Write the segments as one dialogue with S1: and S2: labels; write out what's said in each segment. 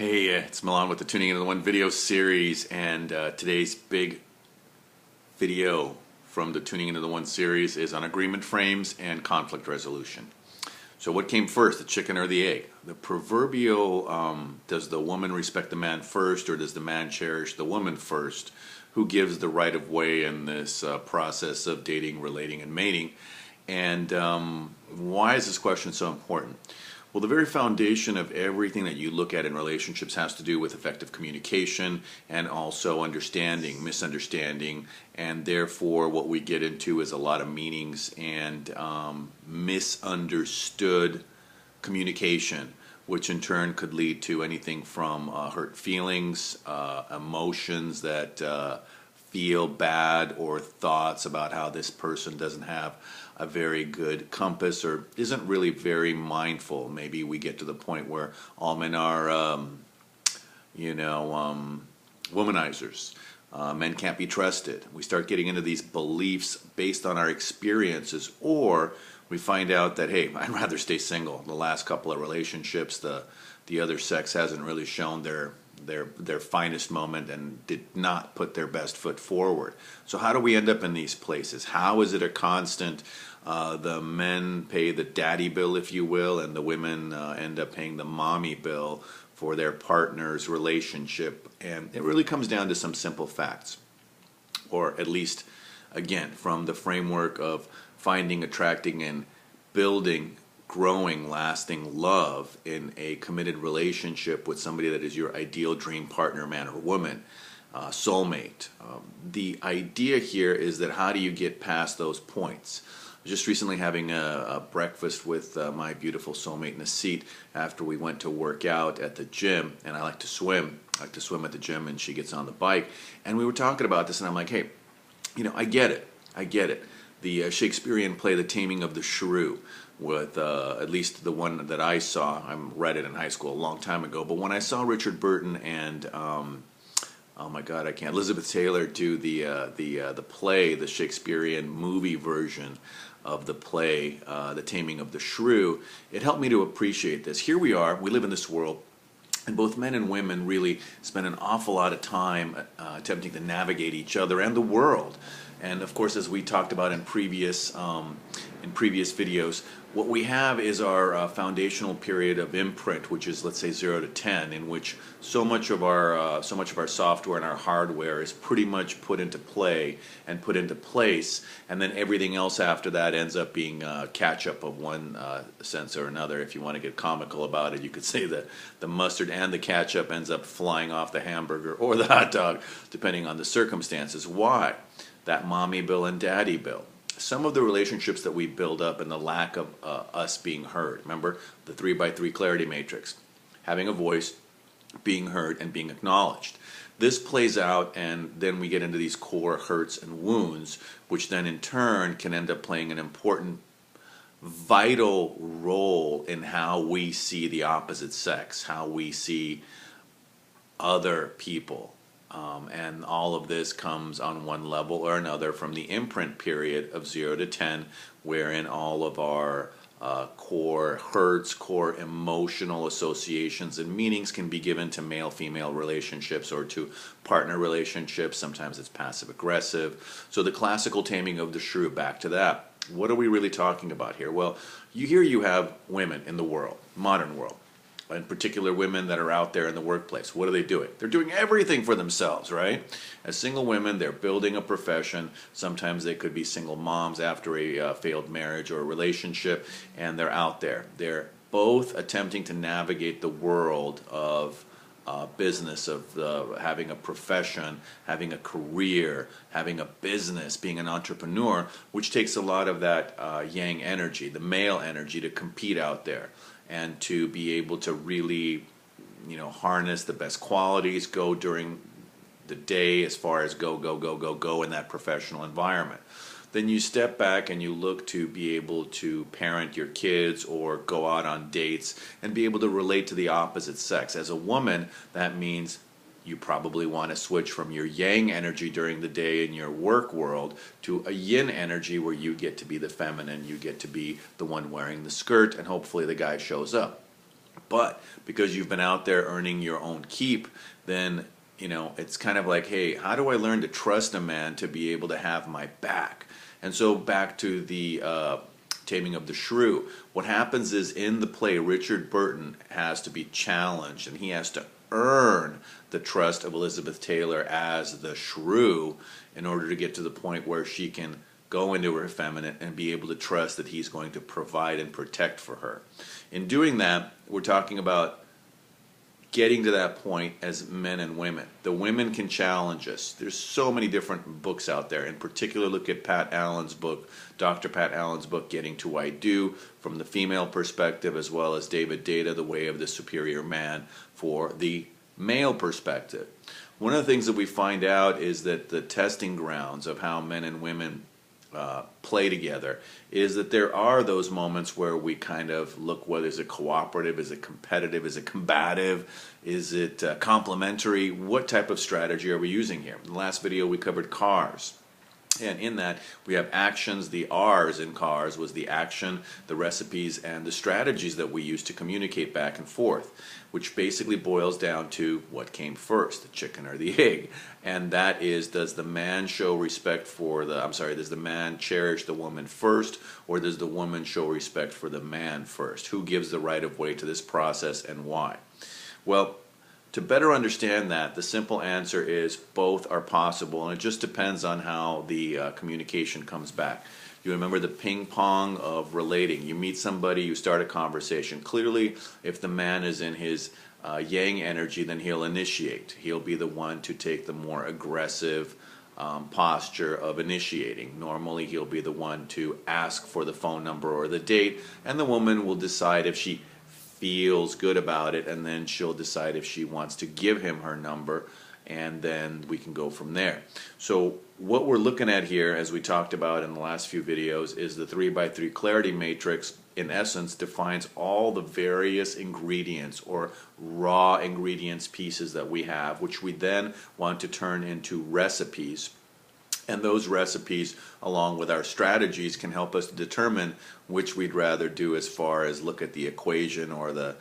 S1: Hey, it's Milan with the Tuning Into the One video series, and today's big video from the Tuning Into the One series is on agreement frames and conflict resolution. So what came first, the chicken or the egg? The proverbial, does the woman respect the man first, or does the man cherish the woman first? Who gives the right of way in this process of dating, relating, and mating? And why is this question so important? Well, the very foundation of everything that you look at in relationships has to do with effective communication and also understanding, misunderstanding, and therefore what we get into is a lot of meanings and misunderstood communication, which in turn could lead to anything from hurt feelings, emotions that feel bad, or thoughts about how this person doesn't have a very good compass or isn't really very mindful. Maybe we get to the point where all men are, womanizers. Men can't be trusted. We start getting into these beliefs based on our experiences, or we find out that, hey, I'd rather stay single. The last couple of relationships, the other sex hasn't really shown their finest moment and did not put their best foot forward. So how do we end up in these places? How is it a constant? The men pay the daddy bill, if you will, and the women end up paying the mommy bill for their partner's relationship. And it really comes down to some simple facts, or at least, again, from the framework of finding, attracting, and building growing, lasting love in a committed relationship with somebody that is your ideal dream partner, man or woman, soulmate. The idea here is that how do you get past those points? I was just recently having a breakfast with my beautiful soulmate in a seat after we went to work out at the gym, and I like to swim. I like to swim at the gym, and she gets on the bike, and we were talking about this, and I'm like, hey, I get it. The Shakespearean play, The Taming of the Shrew, with at least the one that I saw. I read it in high school a long time ago, but when I saw Richard Burton and oh my God, I can't, Elizabeth Taylor do the play, the Shakespearean movie version of the play, The Taming of the Shrew, it helped me to appreciate this. Here we are, we live in this world, and both men and women really spend an awful lot of time attempting to navigate each other and the world. And of course, as we talked about in previous videos, what we have is our foundational period of imprint, which is, let's say, 0 to 10, in which so much of our software and our hardware is pretty much put into play and put into place, and then everything else after that ends up being catch-up of one sense or another. If you want to get comical about it, you could say that the mustard and the ketchup ends up flying off the hamburger or the hot dog, depending on the circumstances. Why? That mommy bill and daddy bill. Some of the relationships that we build up and the lack of us being heard. Remember the 3x3 clarity matrix. Having a voice, being heard, and being acknowledged. This plays out, and then we get into these core hurts and wounds, which then in turn can end up playing an important, vital role in how we see the opposite sex, how we see other people. And all of this comes on one level or another from the imprint period of 0 to 10, wherein all of our core hurts, core emotional associations and meanings can be given to male-female relationships or to partner relationships. Sometimes it's passive-aggressive. So the classical taming of the shrew, back to that. What are we really talking about here? Well, you have women in the world, modern world, in particular women that are out there in the workplace. What are they doing? They're doing everything for themselves, right? As single women, they're building a profession. Sometimes they could be single moms after a failed marriage or a relationship, and they're out there. They're both attempting to navigate the world of business, of having a profession, having a career, having a business, being an entrepreneur, which takes a lot of that yang energy, the male energy, to compete out there and to be able to really, harness the best qualities, go during the day as far as go in that professional environment. Then you step back and you look to be able to parent your kids or go out on dates and be able to relate to the opposite sex. As a woman, that means you probably want to switch from your yang energy during the day in your work world to a yin energy where you get to be the feminine, you get to be the one wearing the skirt, and hopefully the guy shows up. But because you've been out there earning your own keep, then it's kind of like, hey, how do I learn to trust a man to be able to have my back? And so back to the Taming of the Shrew. What happens is in the play, Richard Burton has to be challenged, and he has to earn the trust of Elizabeth Taylor as the shrew in order to get to the point where she can go into her feminine and be able to trust that he's going to provide and protect for her. In doing that, we're talking about getting to that point as men and women. The women can challenge us. There's so many different books out there. In particular, look at Pat Allen's book, Dr. Pat Allen's book, Getting to I Do, from the female perspective, as well as David Data, The Way of the Superior Man, for the male perspective. One of the things that we find out is that the testing grounds of how men and women play together is that there are those moments where we kind of look, whether is it cooperative, is it competitive, is it combative, is it complementary, what type of strategy are we using here? In the last video we covered cars. And in that, we have actions. The R's in cars was the action, the recipes, and the strategies that we use to communicate back and forth, which basically boils down to what came first, the chicken or the egg. And that is, does the man show respect for does the man cherish the woman first, or does the woman show respect for the man first? Who gives the right of way to this process and why? Well, to better understand that, the simple answer is both are possible, and it just depends on how the communication comes back. You remember the ping pong of relating. You meet somebody, you start a conversation. Clearly, if the man is in his yang energy, then he'll initiate. He'll be the one to take the more aggressive posture of initiating. Normally, he'll be the one to ask for the phone number or the date, and the woman will decide if she feels good about it, and then she'll decide if she wants to give him her number, and then we can go from there. So what we're looking at here, as we talked about in the last few videos, is the 3x3 clarity matrix. In essence, defines all the various ingredients or raw ingredients pieces that we have, which we then want to turn into recipes. And those recipes, along with our strategies, can help us determine which we'd rather do as far as look at the equation or the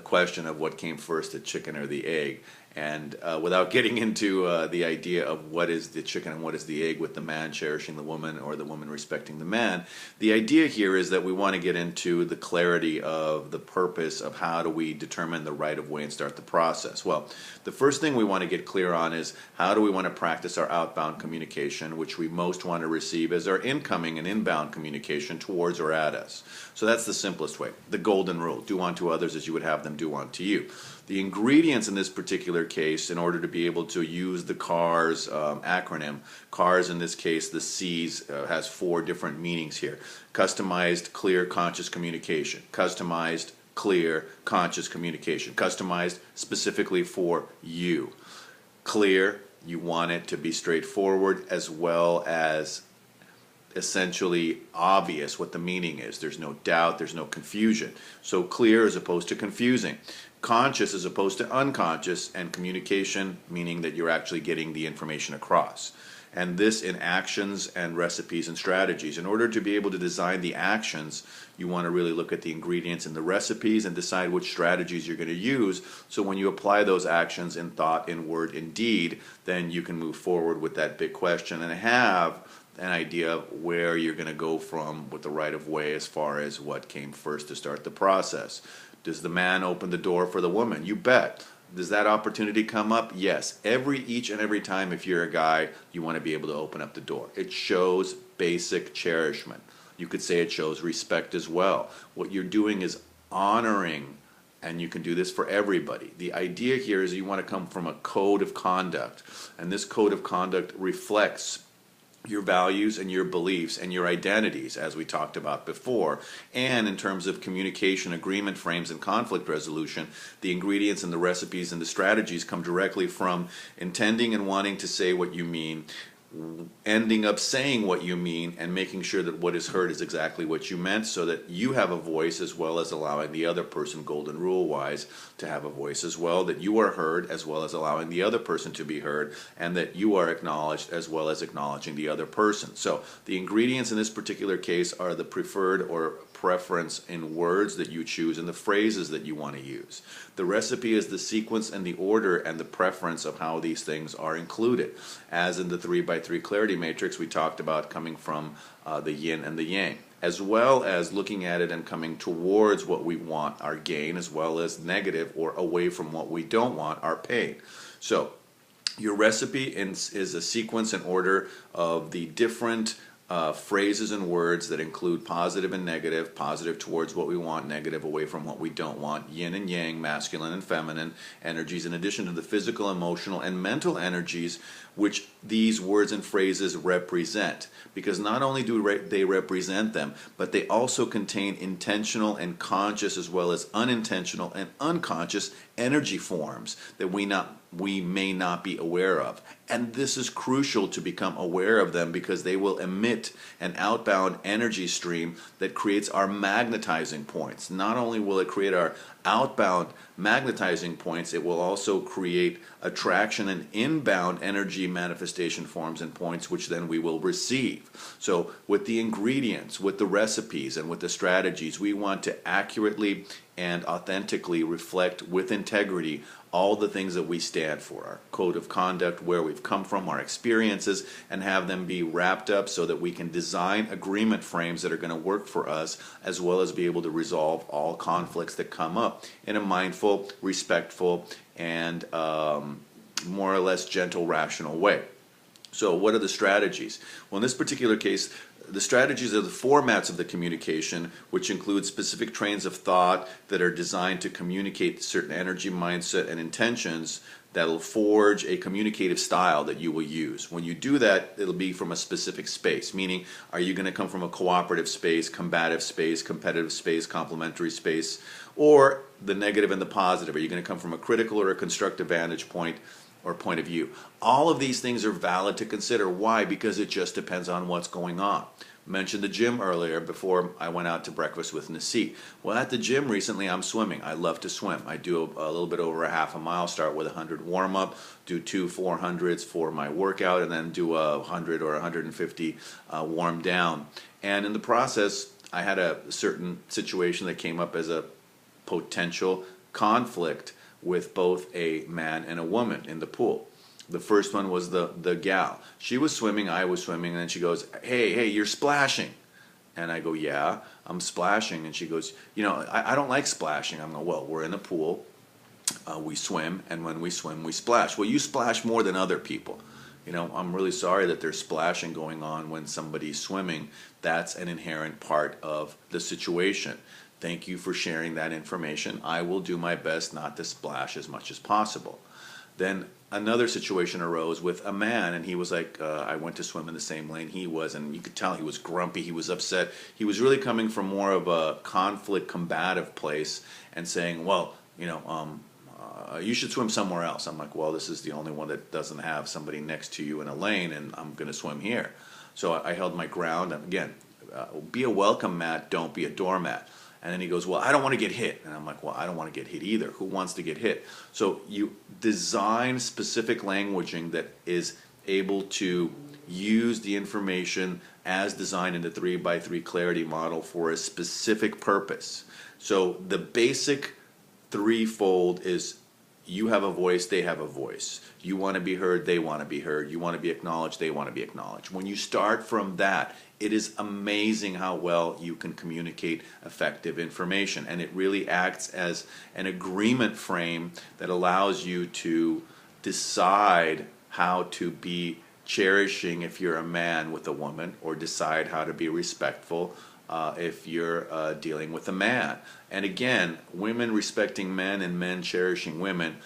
S1: question of what came first, the chicken or the egg. And without getting into the idea of what is the chicken and what is the egg, with the man cherishing the woman or the woman respecting the man, the idea here is that we want to get into the clarity of the purpose of how do we determine the right of way and start the process. Well, the first thing we want to get clear on is how do we want to practice our outbound communication, which we most want to receive as our incoming and inbound communication towards or at us. So that's the simplest way. The golden rule: do unto others as you would have them do unto you. The ingredients in this particular case, in order to be able to use the CARS acronym, CARS in this case, the C's has 4 different meanings here. Customized, clear, conscious communication. Customized, clear, conscious communication. Customized specifically for you. Clear, you want it to be straightforward, as well as essentially obvious what the meaning is. There's no doubt, there's no confusion. So clear as opposed to confusing. Conscious as opposed to unconscious, and communication, meaning that you're actually getting the information across. And this in actions and recipes and strategies. In order to be able to design the actions, you want to really look at the ingredients in the recipes and decide which strategies you're going to use, so when you apply those actions in thought, in word, in deed, then you can move forward with that big question and have an idea of where you're going to go from with the right of way as far as what came first to start the process. Does the man open the door for the woman? You bet. Does that opportunity come up? Yes. Each and every time, if you're a guy, you want to be able to open up the door. It shows basic cherishment. You could say it shows respect as well. What you're doing is honoring, and you can do this for everybody. The idea here is you want to come from a code of conduct, and this code of conduct reflects your values and your beliefs and your identities, as we talked about before. And in terms of communication, agreement frames, and conflict resolution, the ingredients and the recipes and the strategies come directly from intending and wanting to say what you mean, ending up saying what you mean, and making sure that what is heard is exactly what you meant, so that you have a voice, as well as allowing the other person, golden rule wise, to have a voice as well, that you are heard as well as allowing the other person to be heard, and that you are acknowledged as well as acknowledging the other person. So the ingredients in this particular case are the preferred or preference in words that you choose and the phrases that you want to use. The recipe is the sequence and the order and the preference of how these things are included. As in the 3x3 clarity matrix we talked about, coming from the yin and the yang, as well as looking at it and coming towards what we want, our gain, as well as negative or away from what we don't want, our pain. So your recipe is a sequence and order of the different phrases and words that include positive and negative, positive towards what we want, negative away from what we don't want, yin and yang, masculine and feminine energies, in addition to the physical, emotional, and mental energies which these words and phrases represent. Because not only do they represent them, but they also contain intentional and conscious, as well as unintentional and unconscious energy forms that we may not be aware of. And this is crucial to become aware of them, because they will emit an outbound energy stream that creates our magnetizing points. Not only will it create our outbound magnetizing points, it will also create attraction and inbound energy manifestation forms and points, which then we will receive. So with the ingredients, with the recipes, and with the strategies, we want to accurately and authentically reflect with integrity all the things that we stand for, our code of conduct, where we've come from, our experiences, and have them be wrapped up so that we can design agreement frames that are going to work for us, as well as be able to resolve all conflicts that come up in a mindful, respectful, and more or less gentle, rational way. So what are the strategies? Well, in this particular case, the strategies are the formats of the communication, which include specific trains of thought that are designed to communicate certain energy, mindset, and intentions that will forge a communicative style that you will use. When you do that, it'll be from a specific space, meaning, are you going to come from a cooperative space, combative space, competitive space, complementary space, or the negative and the positive? Are you going to come from a critical or a constructive vantage point or point of view? All of these things are valid to consider. Why? Because it just depends on what's going on. Mentioned the gym earlier before I went out to breakfast with Nasi. Well, at the gym recently, I'm swimming. I love to swim. I do a little bit over a half a mile, start with 100 warm-up, do 2 400s for my workout, and then do a 100 or 150 warm down. And in the process, I had a certain situation that came up as a potential conflict with both a man and a woman in the pool. The first one was the gal. She was swimming, I was swimming, and then she goes, hey, you're splashing. And I go, yeah, I'm splashing. And she goes, I don't like splashing. I'm going, well, we're in a pool, we swim, and when we swim, we splash. Well, you splash more than other people. I'm really sorry that there's splashing going on when somebody's swimming. That's an inherent part of the situation. Thank you for sharing that information. I will do my best not to splash as much as possible. Then another situation arose with a man, and he was like, I went to swim in the same lane he was, and you could tell he was grumpy, he was upset. He was really coming from more of a conflict, combative place and saying, well, you should swim somewhere else. I'm like, well, this is the only one that doesn't have somebody next to you in a lane, and I'm going to swim here. So I held my ground. And again, be a welcome mat, don't be a doormat. And then he goes, well, I don't want to get hit. And I'm like, well, I don't want to get hit either. Who wants to get hit? So you design specific languaging that is able to use the information as designed in the 3x3 clarity model for a specific purpose. So the basic threefold is: you have a voice, they have a voice. You want to be heard, they want to be heard. You want to be acknowledged, they want to be acknowledged. When you start from that, it is amazing how well you can communicate effective information. And it really acts as an agreement frame that allows you to decide how to be cherishing if you're a man with a woman, or decide how to be respectful if you're dealing with a man. And again, women respecting men and men cherishing women,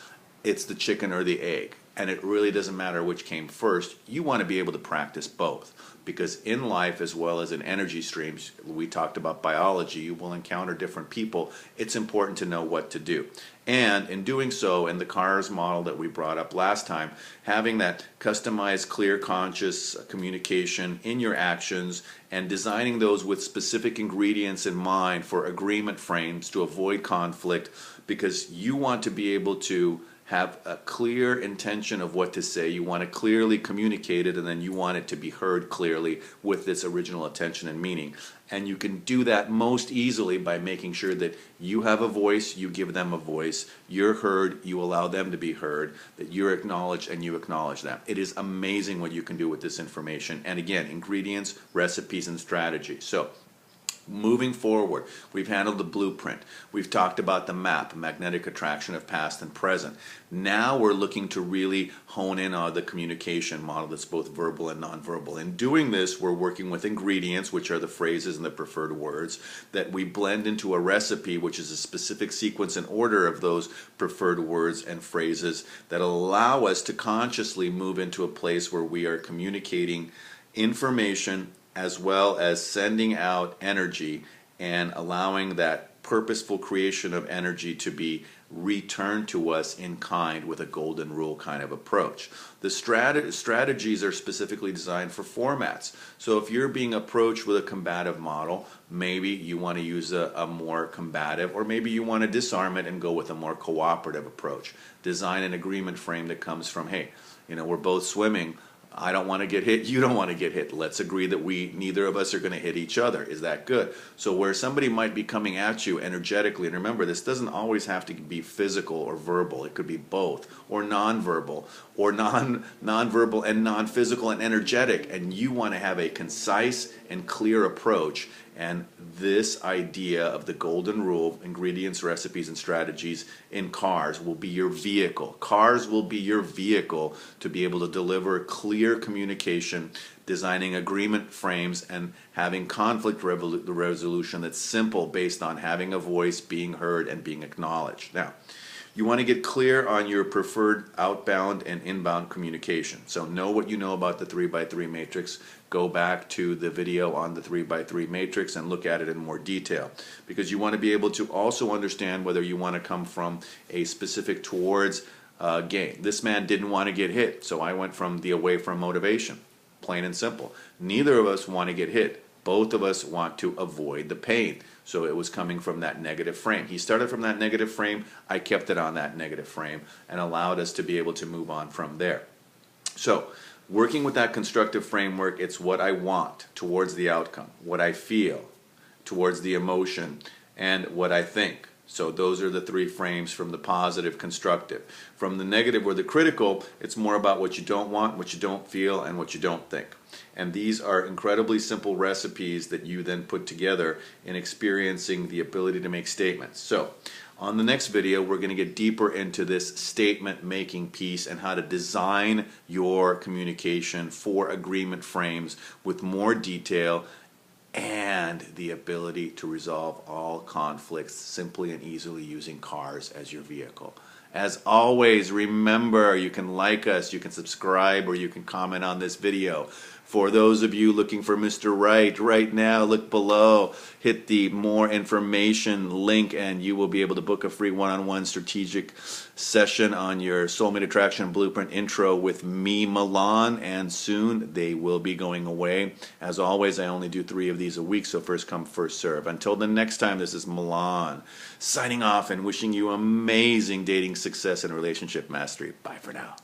S1: it's the chicken or the egg. And it really doesn't matter which came first. You want to be able to practice both. Because in life, as well as in energy streams, we talked about biology, you will encounter different people. It's important to know what to do. And in doing so, in the CARS model that we brought up last time, having that customized, clear, conscious communication in your actions and designing those with specific ingredients in mind for agreement frames to avoid conflict, because you want to be able to have a clear intention of what to say. You want to clearly communicate it, and then you want it to be heard clearly with its original intention and meaning. And you can do that most easily by making sure that you have a voice, you give them a voice, you're heard, you allow them to be heard, that you're acknowledged and you acknowledge them. It is amazing what you can do with this information. And again, ingredients, recipes, and strategies. So moving forward, we've handled the blueprint. We've talked about the map, magnetic attraction of past and present. Now we're looking to really hone in on the communication model that's both verbal and nonverbal. In doing this, we're working with ingredients, which are the phrases and the preferred words, that we blend into a recipe, which is a specific sequence and order of those preferred words and phrases that allow us to consciously move into a place where we are communicating information as well as sending out energy and allowing that purposeful creation of energy to be returned to us in kind with a golden rule kind of approach. The strategies are specifically designed for formats. So if you're being approached with a combative model, maybe you want to use a more combative, or maybe you want to disarm it and go with a more cooperative approach. Design an agreement frame that comes from, hey, we're both swimming. I don't want to get hit, you don't want to get hit. Let's agree that neither of us are going to hit each other. Is that good? So where somebody might be coming at you energetically, and remember, this doesn't always have to be physical or verbal. It could be both, or nonverbal, or nonverbal and non-physical and energetic. And you want to have a concise and clear approach. And this idea of the golden rule, ingredients, recipes, and strategies in cars will be your vehicle. Cars will be your vehicle to be able to deliver clear communication, designing agreement frames, and having conflict resolution that's simple based on having a voice, being heard, and being acknowledged. Now, you want to get clear on your preferred outbound and inbound communication. So know what you know about the 3x3 matrix. Go back to the video on the 3x3 matrix and look at it in more detail. Because you want to be able to also understand whether you want to come from a specific towards gain. This man didn't want to get hit, so I went from the away from motivation. Plain and simple. Neither of us want to get hit. Both of us want to avoid the pain. So it was coming from that negative frame. He started from that negative frame. I kept it on that negative frame and allowed us to be able to move on from there. So working with that constructive framework, it's what I want towards the outcome, what I feel towards the emotion, and what I think. So those are the three frames from the positive, constructive. From the negative or the critical, it's more about what you don't want, what you don't feel, and what you don't think. And these are incredibly simple recipes that you then put together in experiencing the ability to make statements. So on the next video, we're going to get deeper into this statement making piece and how to design your communication for agreement frames with more detail and the ability to resolve all conflicts simply and easily using cars as your vehicle. As always, remember, you can like us, you can subscribe, or you can comment on this video. For those of you looking for Mr. Right now, look below, hit the more information link, and you will be able to book a free one-on-one strategic session on your Soulmate Attraction Blueprint intro with me, Milan, and soon they will be going away. As always, I only do 3 of these a week, so first come, first serve. Until the next time, this is Milan, signing off and wishing you amazing dating success and relationship mastery. Bye for now.